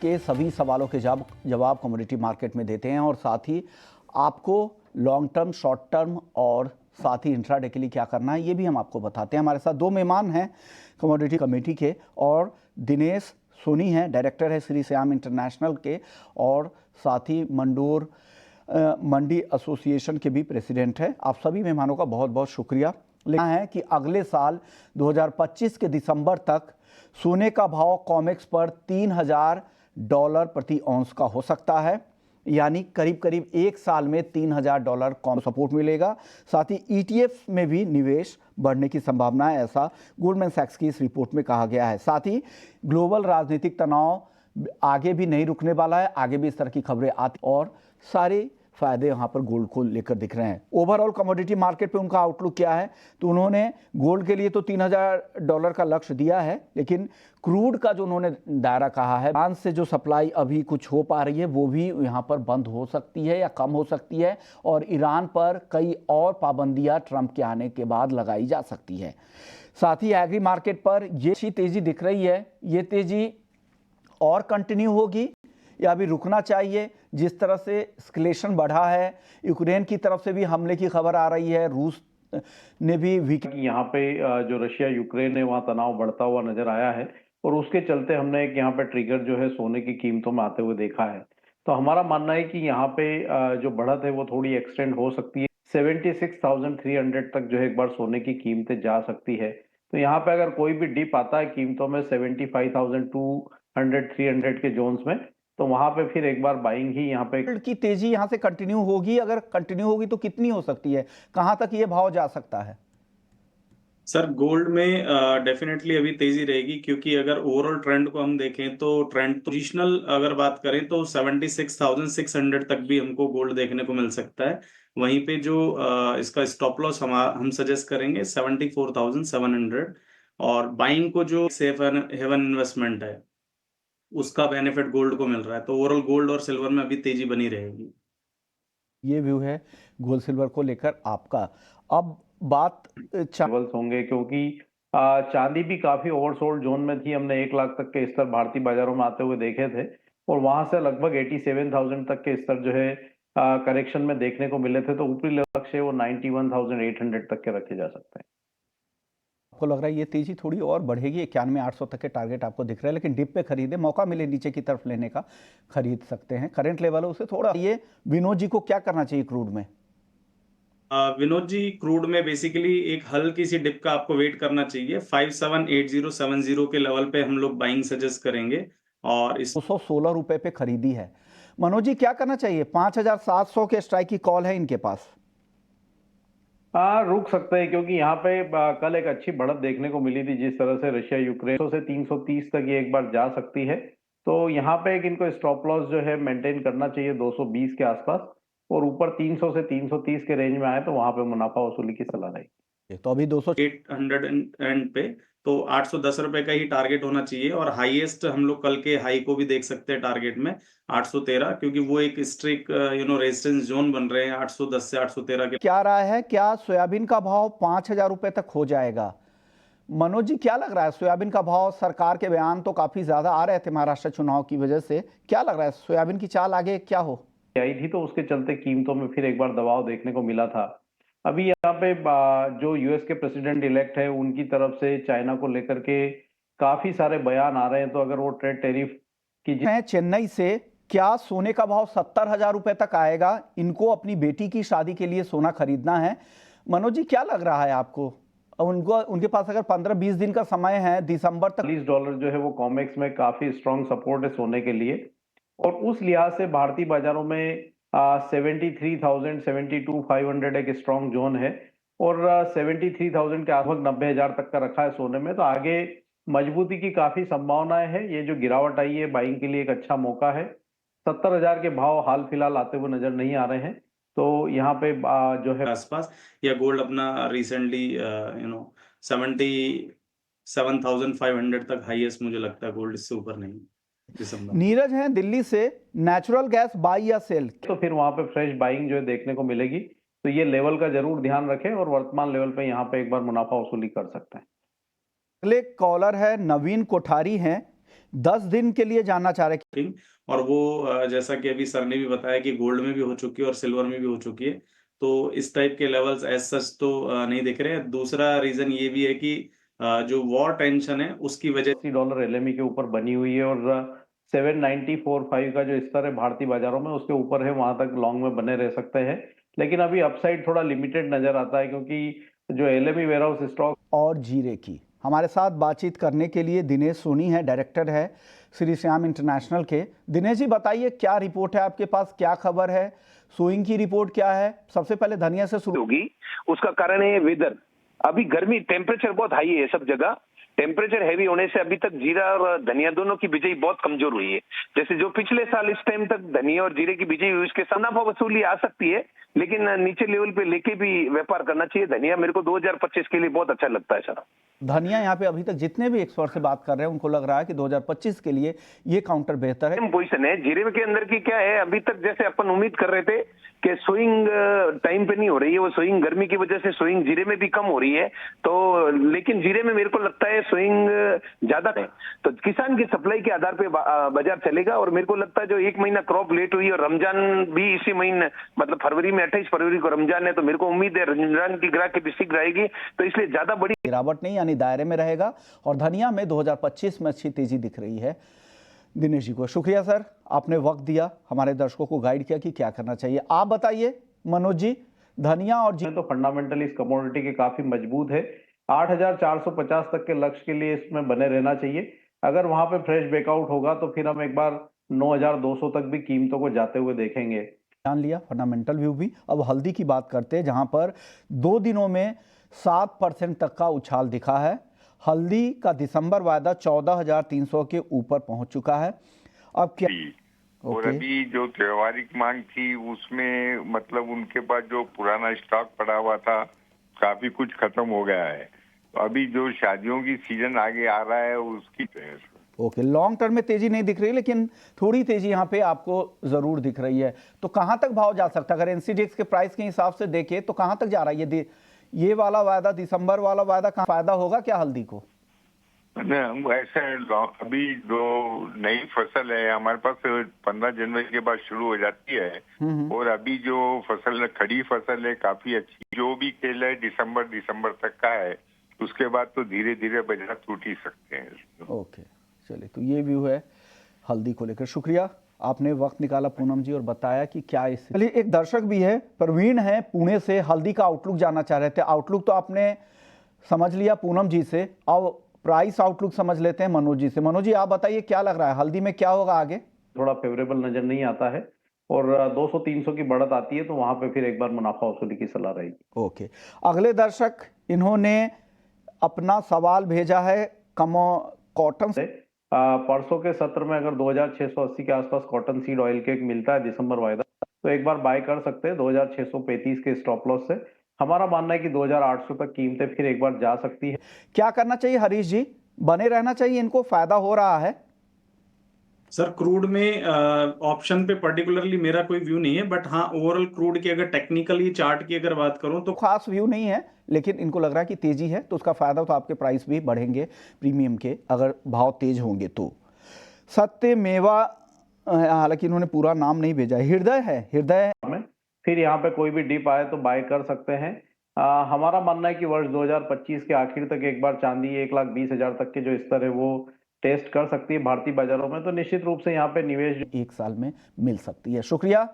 के सभी सवालों के जवाब कमोडिटी मार्केट में देते हैं और साथ ही आपको लॉन्ग टर्म, शॉर्ट टर्म और साथ ही इंट्राडे के लिए क्या करना है ये भी हम आपको बताते हैं। हमारे साथ दो मेहमान हैं कमोडिटी कमेटी के, और दिनेश सोनी हैं, डायरेक्टर है श्री श्याम इंटरनेशनल के, और साथ ही मंडी एसोसिएशन के भी प्रेसिडेंट हैं। आप सभी मेहमानों का बहुत बहुत शुक्रिया। लिखा है कि अगले साल 2025 के दिसंबर तक सोने का भाव कॉमेक्स पर $3000 प्रति औंस का हो सकता है, यानी करीब करीब एक साल में $3000 कॉम सपोर्ट मिलेगा। साथ ही ETF में भी निवेश बढ़ने की संभावना है, ऐसा गोल्डमैन सैक्स की इस रिपोर्ट में कहा गया है। साथ ही ग्लोबल राजनीतिक तनाव आगे भी नहीं रुकने वाला है, आगे भी इस तरह की खबरें आती और सारे फायदे यहाँ पर गोल्ड को लेकर दिख रहे हैं। ओवरऑल कमोडिटी मार्केट पे उनका आउटलुक क्या है, तो उन्होंने गोल्ड के लिए तो $3000 का लक्ष्य दिया है, लेकिन क्रूड का जो उन्होंने दायरा कहा है, ईरान से जो सप्लाई अभी कुछ हो पा रही है वो भी यहाँ पर बंद हो सकती है या कम हो सकती है, और ईरान पर कई और पाबंदियाँ ट्रंप के आने के बाद लगाई जा सकती है। साथ ही एग्री मार्केट पर ये अच्छी तेजी दिख रही है, ये तेजी और कंटिन्यू होगी या अभी रुकना चाहिए? जिस तरह से एस्केलेशन बढ़ा है, यूक्रेन की तरफ से भी हमले की खबर आ रही है, रूस ने भी यहाँ पे जो रशिया यूक्रेन है वहाँ तनाव बढ़ता हुआ नजर आया है, और उसके चलते हमने एक यहाँ पे ट्रिगर जो है सोने की कीमतों में आते हुए देखा है। तो हमारा मानना है कि यहाँ पे जो बढ़त है वो थोड़ी एक्सटेंड हो सकती है। 76,300 तक जो है एक बार सोने की कीमतें जा सकती है। तो यहाँ पे अगर कोई भी डिप आता है कीमतों में 75,200 300 के जोन्स में, तो वहां पे फिर एक बार बाइंग ही यहाँ पे की तेजी यहाँ से कंटिन्यू होगी। अगर कंटिन्यू होगी तो कितनी हो सकती है, कहां तक ये भाव जा सकता है? सर गोल्ड में डेफिनेटली अभी तेजी रहेगी, क्योंकि अगर ओवरऑल ट्रेंड को हम देखें तो ट्रेंड पोजिशनल अगर बात करें तो 76,600 तक भी हमको गोल्ड देखने को मिल सकता है। वहीं पे जो इसका स्टॉप लॉस हम सजेस्ट करेंगे 74,700, और बाइंग को जो सेफ हेवन इन्वेस्टमेंट है उसका बेनिफिट गोल्ड को मिल रहा है। तो ओवरऑल गोल्ड और सिल्वर में अभी तेजी बनी रहेगी। ये व्यू है गोल्ड सिल्वर को लेकर आपका। अब बात लेवल्स होंगे, क्योंकि चांदी भी काफी ओवरसोल्ड जोन में थी। हमने 1 लाख तक के स्तर भारतीय बाजारों में आते हुए देखे थे, और वहां से लगभग 87,000 तक के स्तर जो है करेक्शन में देखने को मिले थे। तो ऊपरी लक्ष्य वो 91,800 तक के रखे जा सकते हैं। आपको लग रहा है ये तेजी थोड़ी और बढ़ेगी, 91,800 तक के टारगेट आपको दिख रहा है, लेकिन डिप पे खरीदे, मौका मिले नीचे की तरफ लेने का, खरीद सकते हैं। करंट लेवल है उसे थोड़ा, ये विनोद जी को क्या करना चाहिए क्रूड में? विनोद जी, क्रूड में बेसिकली एक हल्की सी डिप का आपको वेट करना चाहिए। 578070 के लेवल पे हम लोग बाइंग सजेस्ट करेंगे, और इस 216 रुपए पे खरीदी है। मनोज जी क्या करना चाहिए? 5700 के स्ट्राइक की कॉल है इनके पास। रुक सकते हैं, क्योंकि यहाँ पे कल एक अच्छी बढ़त देखने को मिली थी। जिस तरह से रशिया यूक्रेन से 330 तक ये एक बार जा सकती है। तो यहाँ पे एक इनको स्टॉप लॉस जो है मेंटेन करना चाहिए 220 के आसपास, और ऊपर 300 से 330 के रेंज में आए तो वहां पे मुनाफा वसूली की सलाह रहेगी। तो अभी 800 पे तो 810 रुपए का ही टारगेट होना चाहिए, और हाईएस्ट हम लोग कल के हाई को भी देख सकते हैं टारगेट में 813, क्योंकि वो एक स्ट्रिक रेजिस्टेंस जोन बन रहे हैं 810 से 813 के। क्या रहा है, क्या सोयाबीन का भाव 5,000 रुपए तक हो जाएगा? मनोज जी क्या लग रहा है? सोयाबीन का भाव, सरकार के बयान तो काफी ज्यादा आ रहे थे महाराष्ट्र चुनाव की वजह से, क्या लग रहा है सोयाबीन की चाल आगे क्या हो? आई थी तो उसके चलते कीमतों में फिर एक बार दबाव देखने को मिला था। अभी यहाँ पे जो यूएस के प्रेसिडेंट इलेक्ट है उनकी तरफ से चाइना को लेकर के काफी सारे बयान आ रहे हैं। तो अगर वो ट्रेड टैरिफ की चेन्नई से क्या सोने का भाव 70,000 रुपए तक आएगा? इनको अपनी बेटी की शादी के लिए सोना खरीदना है। मनोज जी क्या लग रहा है आपको? उनके पास अगर 15-20 दिन का समय है, दिसंबर तक $40 जो है वो कॉमेक्स में काफी स्ट्रॉन्ग सपोर्ट है सोने के लिए, और उस लिहाज से भारतीय बाजारों में 73,000 72,500 एक स्ट्रॉन्ग जोन है, और 73,000 के आसपास 90,000 तक का रखा है सोने में। तो आगे मजबूती की काफी संभावनाएं है। ये जो गिरावट आई है बाइंग के लिए एक अच्छा मौका है। 70,000 के भाव हाल फिलहाल आते हुए नजर नहीं आ रहे हैं। तो यहाँ पे जो है आसपास, या गोल्ड अपना रिसेंटली 77,500 तक हाईएस्ट मुझे लगता है गोल्ड, इससे ऊपर नहीं दिसंबर। नीरज हैं दिल्ली से, नेचुरल गैस बाई या सेल? तो फिर वहां पे फ्रेश बाइंग जो है देखने को मिलेगी। तो ये लेवल का जरूर ध्यान रखें, और वर्तमान लेवल पे यहाँ पे एक बार मुनाफा वसूली कर सकते हैं। अगले कॉलर है नवीन कोठारी हैं, 10 दिन के लिए जानना चाह रहे हैं। और वो जैसा कि अभी सर ने भी बताया कि गोल्ड में भी हो चुकी है और सिल्वर में भी हो चुकी है, तो इस टाइप के लेवल्स एज सच तो नहीं दिख रहे हैं। दूसरा रीजन ये भी है कि जो वॉर टेंशन है उसकी वजह $80 LME के ऊपर बनी हुई है और 790.45 का जो स्तर है भारतीय बाजारों में उसके ऊपर है, वहां तक लॉन्ग में बने रह सकते हैं। लेकिन अभी अपसाइड थोड़ा लिमिटेड नजर आता है क्योंकि जो LME वेयरहाउस स्टॉक और जीरे की हमारे साथ बातचीत करने के लिए दिनेश सोनी है, डायरेक्टर है श्री श्याम इंटरनेशनल के। दिनेश जी बताइए, क्या रिपोर्ट है आपके पास, क्या खबर है, सोइंग की रिपोर्ट क्या है? सबसे पहले धनिया से शुरू होगी। उसका कारण है वेदर। अभी गर्मी, टेम्परेचर बहुत हाई है सब जगह। टेम्परेचर हैवी होने से अभी तक जीरा और धनिया दोनों की बिजाई बहुत कमजोर हुई है। जैसे जो पिछले साल इस टाइम तक धनिया और जीरे की बिजाई हुई, उसके मुनाफा वसूली आ सकती है, लेकिन नीचे लेवल पे लेके भी व्यापार करना चाहिए। धनिया मेरे को 2025 के लिए बहुत अच्छा लगता है सर। धनिया यहाँ पे अभी तक जितने भी एक्सपर्ट से बात कर रहे हैं उनको लग रहा है कि 2025 के लिए ये काउंटर बेहतर है। पोजीशन है जीरे के अंदर की क्या है, अभी तक जैसे अपन उम्मीद कर रहे थे कि सोइंग टाइम पे नहीं हो रही है, वो सोइंग गर्मी की वजह से सोइंग जीरे में भी कम हो रही है। तो लेकिन जीरे में मेरे को लगता है सोइंग ज्यादा है, तो किसान की सप्लाई के आधार पे बाजार चलेगा। और मेरे को लगता है जो 1 महीना क्रॉप लेट हुई और रमजान भी इसी महीने, मतलब फरवरी में 28 फरवरी को रमजान है, तो मेरे को उम्मीद है रमजान की ग्राहकी भी शीघ्र आएगी, तो इसलिए ज्यादा बड़ी गिरावट नहीं, यानी दायरे में रहेगा। और धनिया में 2025 में अच्छी तेजी दिख रही है। दिनेश जी को शुक्रिया सर, आपने वक्त दिया, हमारे दर्शकों को गाइड किया कि क्या करना चाहिए। आप बताइए मनोज जी, धनिया और तो फंडामेंटली इस कमोडिटी के काफी मजबूत है। 8,450 तक के लक्ष्य के लिए इसमें बने रहना चाहिए। अगर वहां पे फ्रेश ब्रेकआउट होगा तो फिर हम एक बार 9,200 तक भी कीमतों को जाते हुए देखेंगे। जान लिया फंडामेंटल व्यू भी। अब हल्दी की बात करते हैं, जहां पर 2 दिनों में 7% तक का उछाल दिखा है। हल्दी का दिसंबर वायदा 14,300 के ऊपर पहुंच चुका है। अब क्या और अभी जो त्योहारिक मांग थी उसमें मतलब उनके पास जो पुराना स्टॉक पड़ा हुआ था काफी कुछ खत्म हो गया है, तो अभी जो शादियों की सीजन आगे आ रहा है उसकी ओके, लॉन्ग टर्म में तेजी नहीं दिख रही, लेकिन थोड़ी तेजी यहाँ पे आपको जरूर दिख रही है। तो कहाँ तक भाव जा सकता है? अगर एनसीडीएक्स के प्राइस के हिसाब से देखें तो कहाँ तक जा रहा है ये वाला वायदा, दिसंबर वाला वायदा? कहाँ फायदा होगा क्या हल्दी को? ऐसा अभी जो नई फसल है हमारे पास 15 जनवरी के बाद शुरू हो जाती है, और अभी जो फसल खड़ी फसल है काफी अच्छी, जो भी केला है दिसंबर तक का है, उसके बाद तो धीरे धीरे बाजार टूट ही सकते हैं। ओके, चलिए, तो ये व्यू है हल्दी को लेकर। शुक्रिया, आपने वक्त निकाला पूनम जी और बताया कि क्या इस। चलिए, एक दर्शक भी है, प्रवीण है पुणे से, हल्दी का आउटलुक जानना चाह रहे थे। आउटलुक तो आपने समझ लिया पूनम जी से, अब प्राइस आउटलुक समझ लेते हैं मनोज जी से। मनोज जी, आप बताइए क्या लग रहा है हल्दी में क्या होगा आगे? थोड़ा फेवरेबल नजर नहीं आता है, और 200-300 की बढ़त आती है तो वहां पे फिर एक बार मुनाफा वसूली की सलाह रहेगी। ओके, अगले दर्शक, इन्होंने अपना सवाल भेजा है कॉटन से। परसों के सत्र में अगर 2,680 के आसपास कॉटन सीड ऑयल केक मिलता है दिसंबर वायदा, तो एक बार बाय कर सकते हैं 2,635 के स्टॉप लॉस से। हमारा मानना है कि 2,800 तक कीमतें फिर एक बार जा सकती है। क्या करना चाहिए हरीश जी? बने रहना चाहिए, इनको फायदा हो रहा है? सर, क्रूड में ऑप्शन पे पर्टिकुलरली मेरा कोई व्यू नहीं है, बट हाँ ओवरऑल क्रूड की अगर टेक्निकली चार्ट की अगर बात करूं तो खास व्यू नहीं है, लेकिन इनको लग रहा है कि तेजी है, तो उसका फायदा तो आपके प्राइस भी बढ़ेंगे प्रीमियम के, अगर भाव तेज होंगे तो। सत्य मेवा, हालांकि इन्होंने पूरा नाम नहीं भेजा है, हृदय है, हृदय में फिर यहाँ पे कोई भी डिप आए तो बाय कर सकते हैं। हमारा मानना है कि वर्ष 2025 के आखिर तक एक बार चांदी 1,20,000 तक के जो स्तर है वो टेस्ट कर सकती है भारतीय बाजारों में, तो निश्चित रूप से यहाँ पे निवेश 1 साल में मिल सकती है। शुक्रिया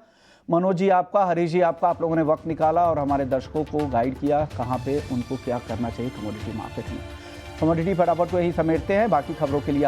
मनोज जी आपका, हरीश जी आपका, आप लोगों ने वक्त निकाला और हमारे दर्शकों को गाइड किया कहाँ पे उनको क्या करना चाहिए कमोडिटी मार्केट में। कमोडिटी फटाफट को यही समेटते हैं, बाकी खबरों के लिए